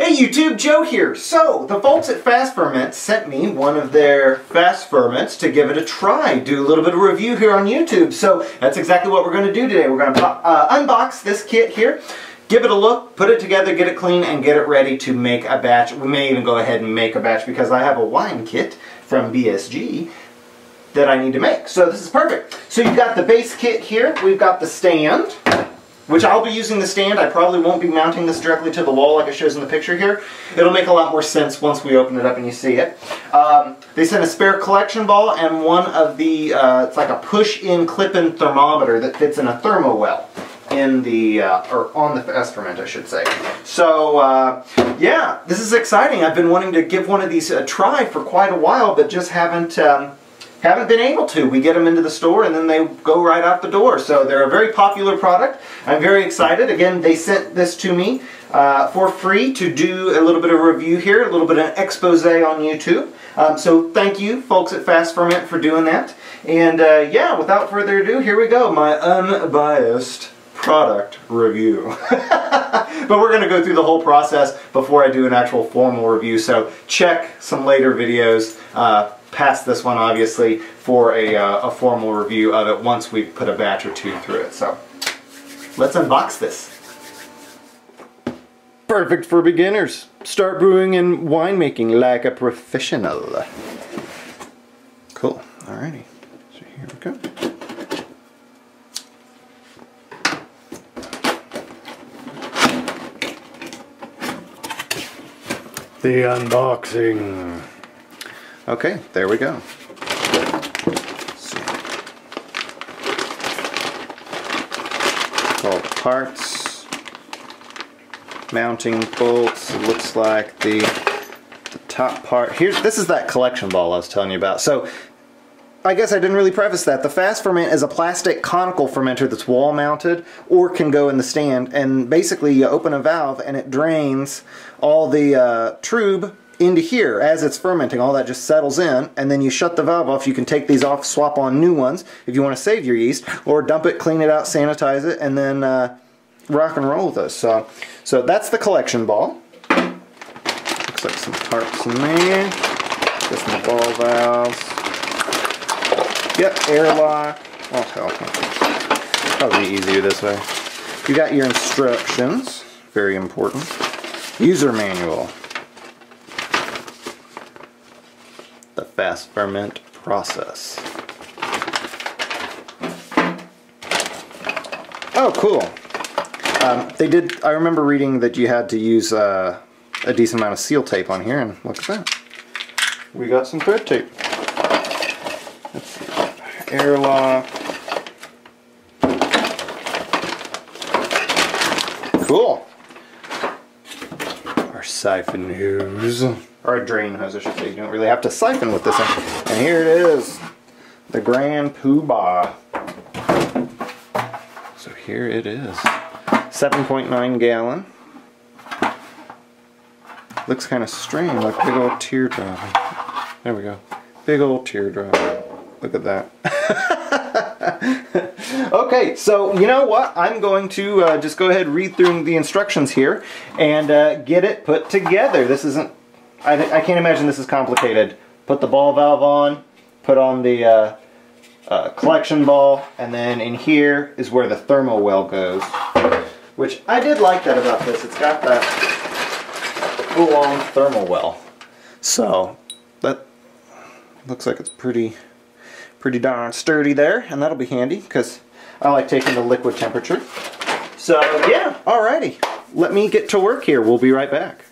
Hey YouTube, Joe here. So, the folks at FastFerment sent me one of their FastFerments to give it a try, do a little bit of review here on YouTube. So, that's exactly what we're going to do today. We're going to unbox this kit here, give it a look, put it together, get it clean, and get it ready to make a batch. We may even go ahead and make a batch because I have a wine kit from BSG that I need to make. So this is perfect. So you've got the base kit here, we've got the stand, which I'll be using the stand. I probably won't be mounting this directly to the wall like it shows in the picture here. It'll make a lot more sense once we open it up and you see it. They sent a spare collection ball and one of the, it's like a push-in clip-in thermometer that fits in a thermo well in the, or on the FastFerment I should say. So yeah, this is exciting. I've been wanting to give one of these a try for quite a while, but just haven't been able to. We get them into the store and then they go right out the door. So they're a very popular product. I'm very excited. Again, they sent this to me for free to do a little bit of review here, a little bit of an expose on YouTube. So thank you folks at FastFerment for doing that. And yeah, without further ado, here we go. My unbiased product review. But we're going to go through the whole process before I do an actual formal review. So check some later videos past this one obviously for a formal review of it once we've put a batch or two through it. So let's unbox this. Perfect for beginners. Start brewing and winemaking like a professional. Cool. Alrighty. So here we go. The unboxing. Okay, there we go. All the parts, mounting bolts. It looks like the top part here. This is that collection ball I was telling you about. So I guess I didn't really preface that. The FastFerment is a plastic conical fermenter that's wall mounted or can go in the stand, and basically you open a valve and it drains all the trube into here. As it's fermenting, all that just settles in, and then you shut the valve off. You can take these off, swap on new ones if you want to save your yeast, or dump it, clean it out, sanitize it, and then rock and roll with us. So that's the collection ball. Looks like some parts in there. Just some ball valves. Yep, airlock. Oh hell, probably easier this way. You got your instructions, very important. User manual. The FastFerment process. Oh, cool. I remember reading that you had to use a decent amount of seal tape on here, and look at that. We got some thread tape. Let's see. Airlock. Cool. Our siphon hose. Or a drain hose, I should say. You don't really have to siphon with this one. And here it is. The Grand Poobah. So here it is. 7.9 gallon. Looks kind of strange, like a big old teardrop. There we go. Big old teardrop. Look at that. Okay, so you know what? I'm going to just go ahead and read through the instructions here and get it put together. This isn't, I can't imagine this is complicated. Put the ball valve on, put on the collection ball, and then in here is where the thermo well goes. Which I did like that about this. It's got that full-on thermo well. So that looks like it's pretty darn sturdy there, and that'll be handy because I like taking the liquid temperature. So yeah, alrighty. Let me get to work here. We'll be right back.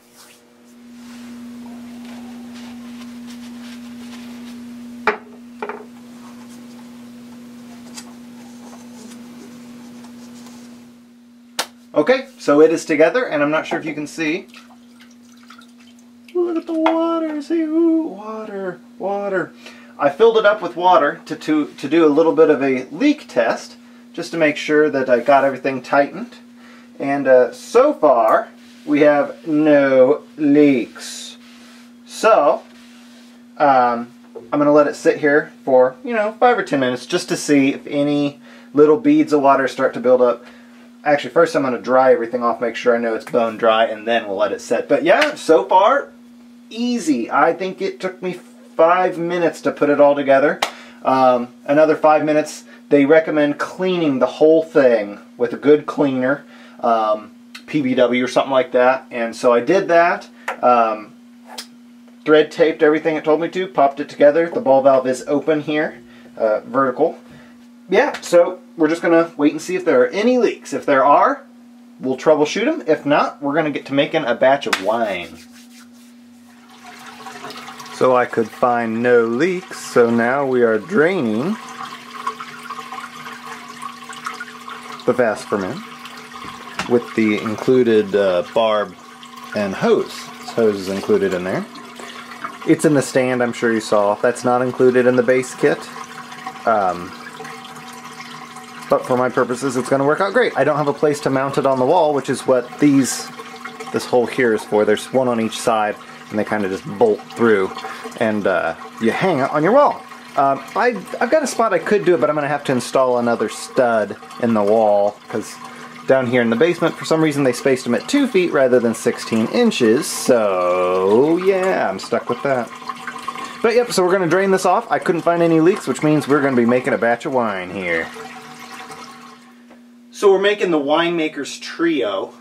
Okay, so it is together, and I'm not sure if you can see. Look at the water, see, ooh, water, water. I filled it up with water to do a little bit of a leak test, just to make sure that I got everything tightened. And so far, we have no leaks. So, I'm going to let it sit here for, 5 or 10 minutes, just to see if any little beads of water start to build up. Actually, first I'm going to dry everything off, make sure I know it's bone dry, and then we'll let it set. But yeah, so far, easy. I think it took me 5 minutes to put it all together. Another 5 minutes. They recommend cleaning the whole thing with a good cleaner, PBW or something like that. And so I did that. Thread taped everything it told me to, popped it together. The ball valve is open here, vertical. Yeah, so we're just going to wait and see if there are any leaks. If there are, we'll troubleshoot them. If not, we're going to get to making a batch of wine. So I could find no leaks, so now we are draining the FastFerment with the included barb and hose. This hose is included in there. It's in the stand, I'm sure you saw. That's not included in the base kit. But for my purposes, it's going to work out great. I don't have a place to mount it on the wall, which is what this hole here is for. There's one on each side, and they kind of just bolt through, and you hang it on your wall. I've got a spot I could do it, but I'm going to have to install another stud in the wall, because down here in the basement, for some reason, they spaced them at 2 feet rather than 16 inches, so yeah, I'm stuck with that. But yep, so we're going to drain this off. I couldn't find any leaks, which means we're going to be making a batch of wine here. So we're making the Winemaker's Trio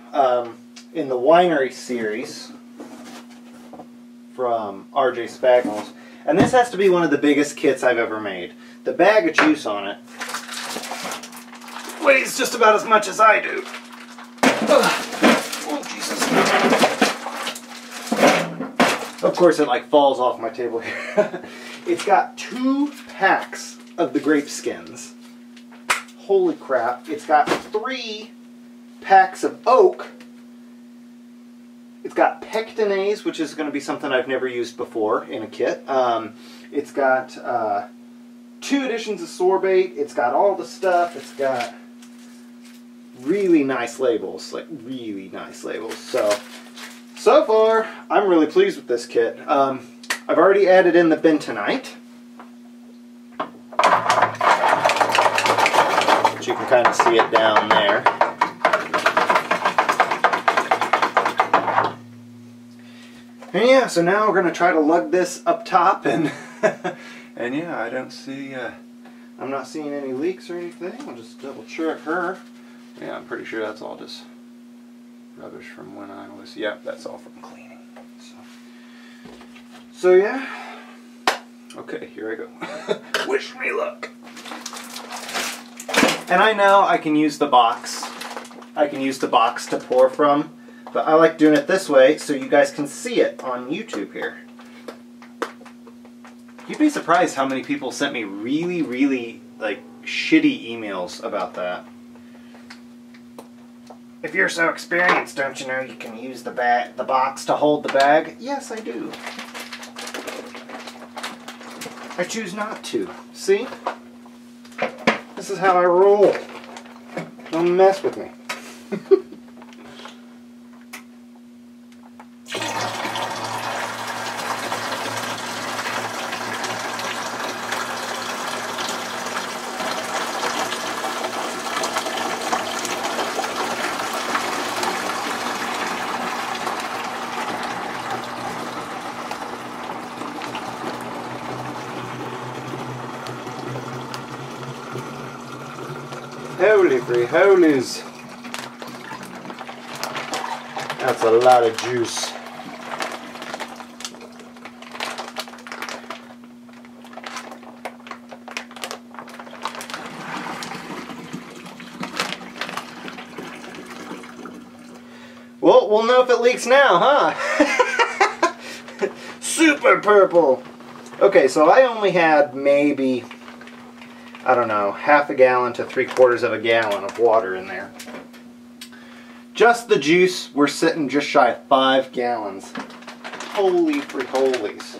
in the Winery series from RJ Spagnol's. And this has to be one of the biggest kits I've ever made. The bag of juice on it weighs just about as much as I do. Oh, Jesus. Of course it like falls off my table here. It's got 2 packs of the grape skins. Holy crap. It's got 3 packs of oak. It's got pectinase, which is going to be something I've never used before in a kit. It's got 2 editions of sorbate. It's got all the stuff. It's got really nice labels, like really nice labels. So far, I'm really pleased with this kit. I've already added in the bentonite. You can kind of see it down there. And yeah, so now we're going to try to lug this up top, and and yeah, I don't see, I'm not seeing any leaks or anything. I'll just double check her. Yeah, I'm pretty sure that's all just rubbish from when I was, yeah, that's all from cleaning. So yeah, okay, here I go. Wish me luck. And I know I can use the box. I can use the box to pour from, but I like doing it this way so you guys can see it on YouTube here. You'd be surprised how many people sent me really, really like shitty emails about that. If you're so experienced, don't you know you can use the box to hold the bag? Yes, I do. I choose not to. See? This is how I roll. Don't mess with me. Holy free holies. That's a lot of juice. Well, we'll know if it leaks now, huh? Super purple. Okay, so I only had maybe, I don't know, half a gallon to 3/4 of a gallon of water in there. Just the juice, we're sitting just shy of 5 gallons. Holy free-holies.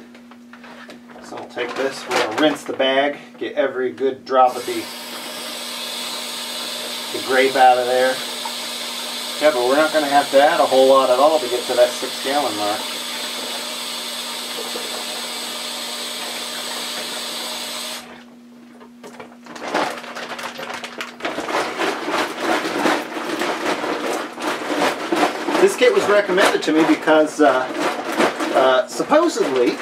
So I'll take this, we're going to rinse the bag, get every good drop of the grape out of there. Yeah, but we're not going to have to add a whole lot at all to get to that 6-gallon mark. kit was recommended to me because supposedly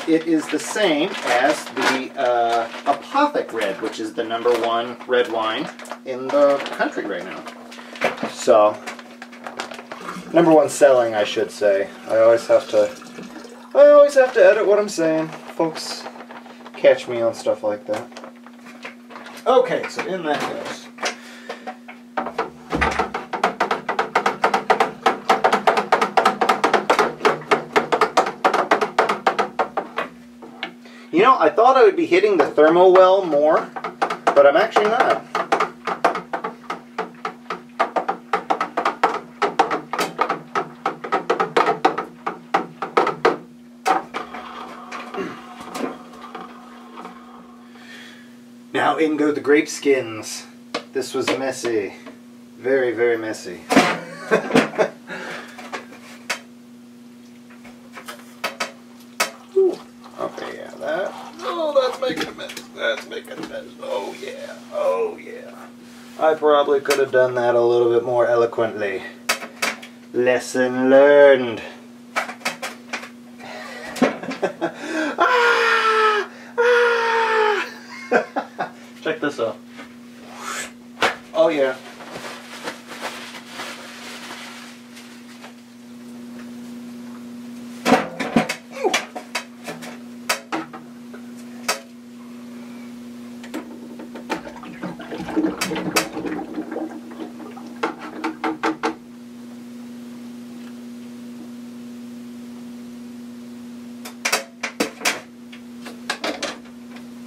it is the same as the Apothic Red, which is the #1 red wine in the country right now. So, #1 selling, I should say. I always have to edit what I'm saying. Folks catch me on stuff like that. Okay, so in that goes. You know, I thought I would be hitting the thermo well more, but I'm actually not. Now in go the grape skins. This was messy. Very, very messy. Okay, yeah, that. Oh, that's making a mess. That's making a mess. Oh, yeah. Oh, yeah. I probably could have done that a little bit more eloquently. Lesson learned. Check this out. Oh, yeah.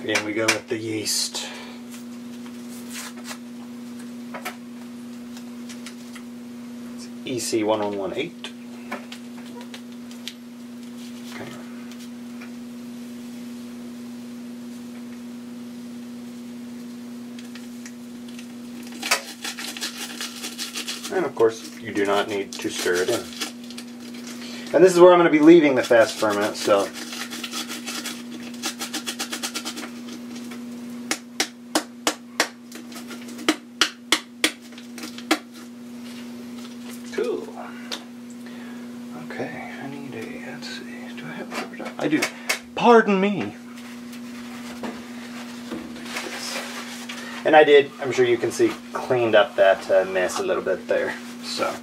In we go with the yeast. It's EC1118. Okay. And of course, you do not need to stir it in. And this is where I'm going to be leaving the FastFerment, so cool. Okay, I need a, let's see, do I have paper towel? I do. Pardon me. And I did, I'm sure you can see, cleaned up that mess a little bit there. So,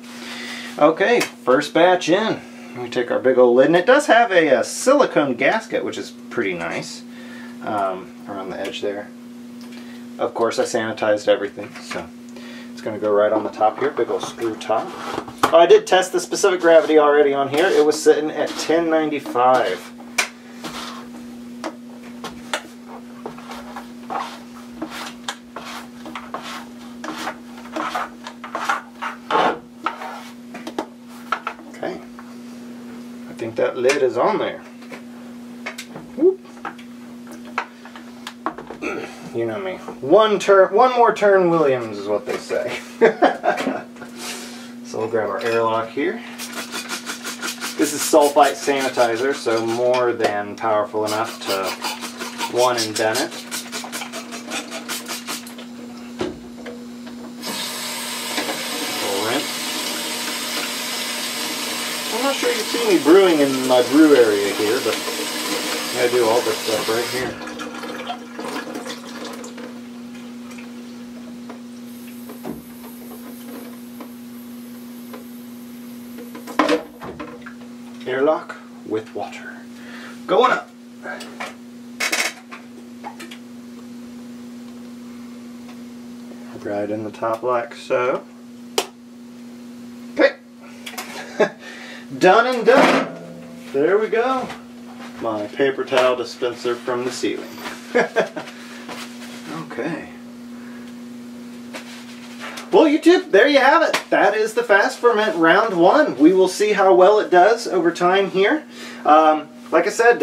okay, first batch in. We take our big old lid, and it does have a silicone gasket, which is pretty nice, around the edge there. Of course, I sanitized everything, so it's going to go right on the top here, big old screw top. Oh, I did test the specific gravity already on here. It was sitting at 1095. Okay, I think that lid is on there. Whoop. You know me. One more turn Williams is what they say. So we'll grab our airlock here. This is sulfite sanitizer, so more than powerful enough to one and done it. We'll rinse. I'm not sure you can see me brewing in my brew area here, but I'm going to do all this stuff right here. Airlock with water. Going up. Right in the top like so. Okay. Done and done. There we go. My paper towel dispenser from the ceiling. Okay. Well, YouTube, there you have it. That is the FastFerment round 1. We will see how well it does over time here. Like I said,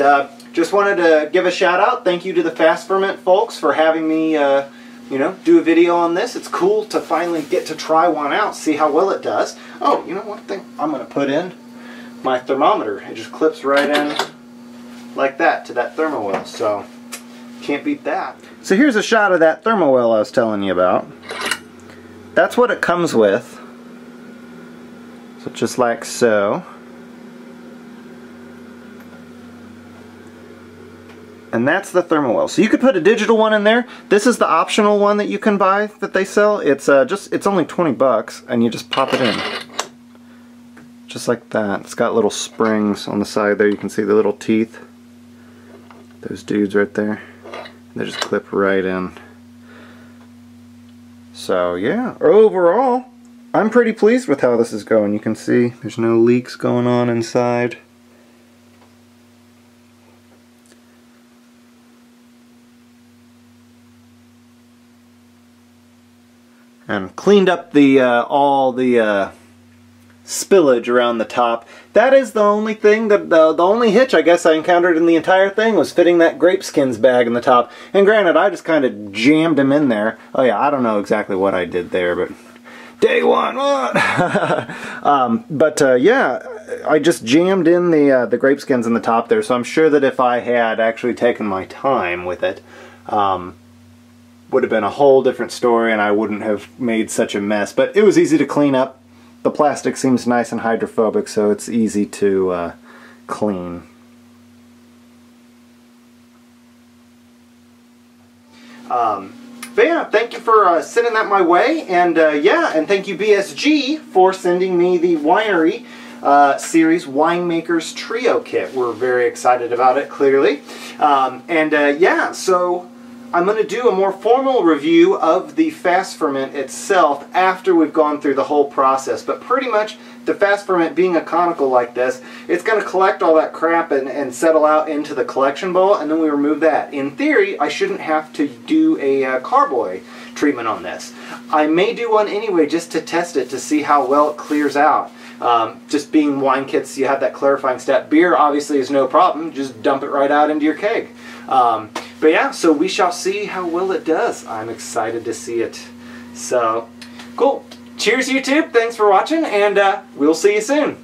just wanted to give a shout out. Thank you to the FastFerment folks for having me, you know, do a video on this. It's cool to finally get to try one out, see how well it does. Oh, you know, one thing I'm going to put in my thermometer. It just clips right in like that to that thermowell, so can't beat that. So here's a shot of that thermowell I was telling you about. That's what it comes with. So So just like so. And that's the thermal well. So you could put a digital one in there. This is the optional one that you can buy that they sell. It's only 20 bucks, and you just pop it in. Just like that. It's got little springs on the side there. You can see the little teeth. Those dudes right there. They just clip right in. So yeah, overall, I'm pretty pleased with how this is going. You can see there's no leaks going on inside. And cleaned up the all the spillage around the top. That is the only thing, that the only hitch I guess I encountered in the entire thing was fitting that grape skins bag in the top. And granted, I just kind of jammed them in there. Oh yeah, I don't know exactly what I did there, but day one, what? Yeah, I just jammed in the grape skins in the top there, so I'm sure that if I had actually taken my time with it, would have been a whole different story and I wouldn't have made such a mess. But it was easy to clean up. The plastic seems nice and hydrophobic, so it's easy to clean. But yeah, thank you for sending that my way, and yeah, and thank you BSG for sending me the Winery series Winemaker's Trio Kit. We're very excited about it, clearly. Yeah, so I'm going to do a more formal review of the FastFerment itself after we've gone through the whole process. But pretty much, the FastFerment being a conical like this, it's going to collect all that crap and settle out into the collection bowl, and then we remove that. In theory, I shouldn't have to do a carboy treatment on this. I may do one anyway just to test it to see how well it clears out. Just being wine kits, you have that clarifying step. Beer obviously is no problem, just dump it right out into your keg. But yeah, so we shall see how well it does. I'm excited to see it. So, cool. Cheers YouTube, thanks for watching, and we'll see you soon.